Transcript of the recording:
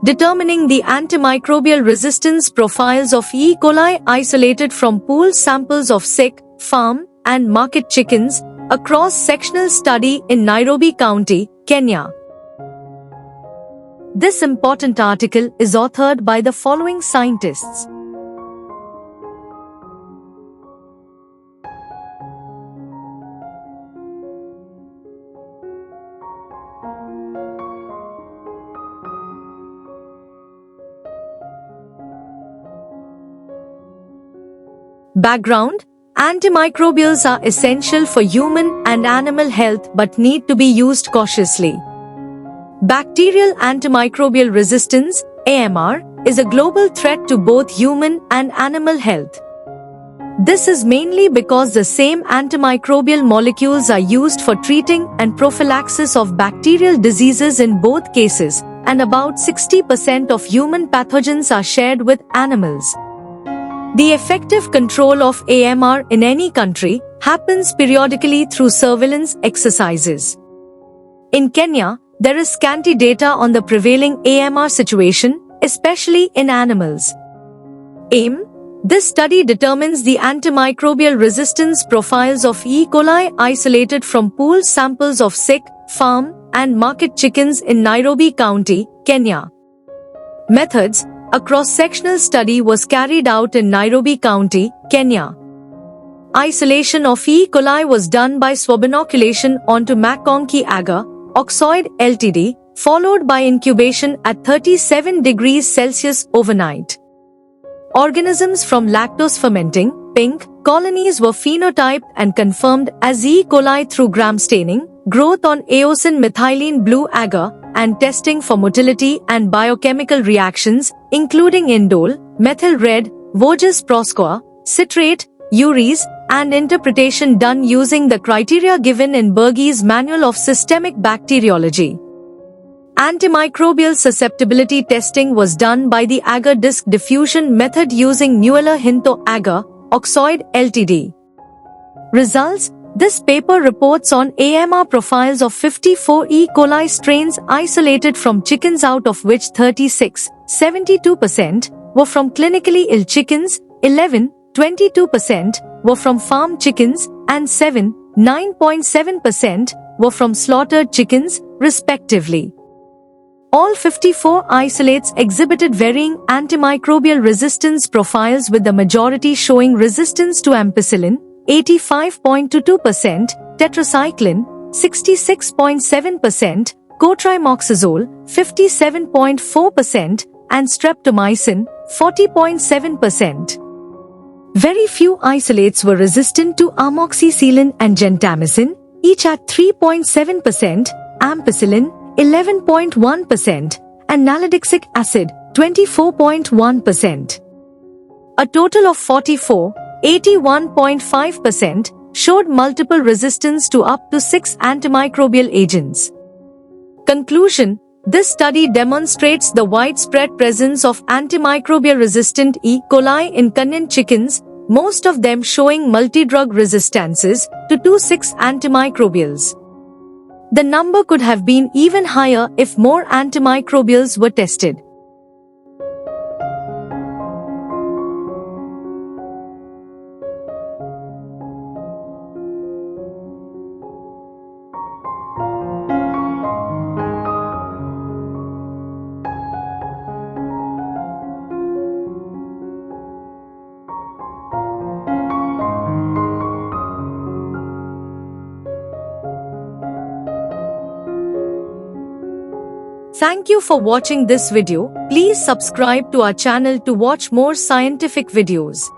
determining the antimicrobial resistance profiles of E. coli isolated from pooled samples of sick, farm, and market chickens, a cross-sectional study in Nairobi County, Kenya. This important article is authored by the following scientists. Background: antimicrobials are essential for human and animal health but need to be used cautiously. Bacterial antimicrobial resistance, AMR, is a global threat to both human and animal health. This is mainly because the same antimicrobial molecules are used for treating and prophylaxis of bacterial diseases in both cases, and about 60% of human pathogens are shared with animals. The effective control of AMR in any country happens periodically through surveillance exercises. In Kenya, there is scanty data on the prevailing AMR situation, especially in animals. AIM: this study determines the antimicrobial resistance profiles of E. coli isolated from pooled samples of sick, farm, and market chickens in Nairobi County, Kenya. Methods: a cross-sectional study was carried out in Nairobi County, Kenya. Isolation of E. coli was done by swabinoculation onto McConkey agar, oxoid Ltd, followed by incubation at 37 degrees Celsius overnight. Organisms from lactose-fermenting, pink, colonies were phenotyped and confirmed as E. coli through gram staining, growth on eosin methylene blue agar, and testing for motility and biochemical reactions, including indole, methyl red, Voges proscoa, citrate, urease, and interpretation done using the criteria given in Bergey's Manual of Systemic Bacteriology. Antimicrobial susceptibility testing was done by the agar disc diffusion method using Mueller-Hinto agar, oxoid Ltd. Results: this paper reports on AMR profiles of 54 E. coli strains isolated from chickens, out of which 36, 72%, were from clinically ill chickens, 11, 22%, were from farm chickens, and 7, 9.7%, were from slaughtered chickens, respectively. All 54 isolates exhibited varying antimicrobial resistance profiles, with the majority showing resistance to ampicillin, 85.22%, tetracycline, 66.7%, cotrimoxazole, 57.4%, and streptomycin, 40.7%. Very few isolates were resistant to amoxicillin and gentamicin, each at 3.7%, ampicillin, 11.1%, and nalidixic acid, 24.1%. A total of 44, 81.5%, showed multiple resistance to up to 6 antimicrobial agents. Conclusion: this study demonstrates the widespread presence of antimicrobial resistant E. coli in Kenyan chickens, most of them showing multi-drug resistances to 2,6 antimicrobials. The number could have been even higher if more antimicrobials were tested. Thank you for watching this video. Please subscribe to our channel to watch more scientific videos.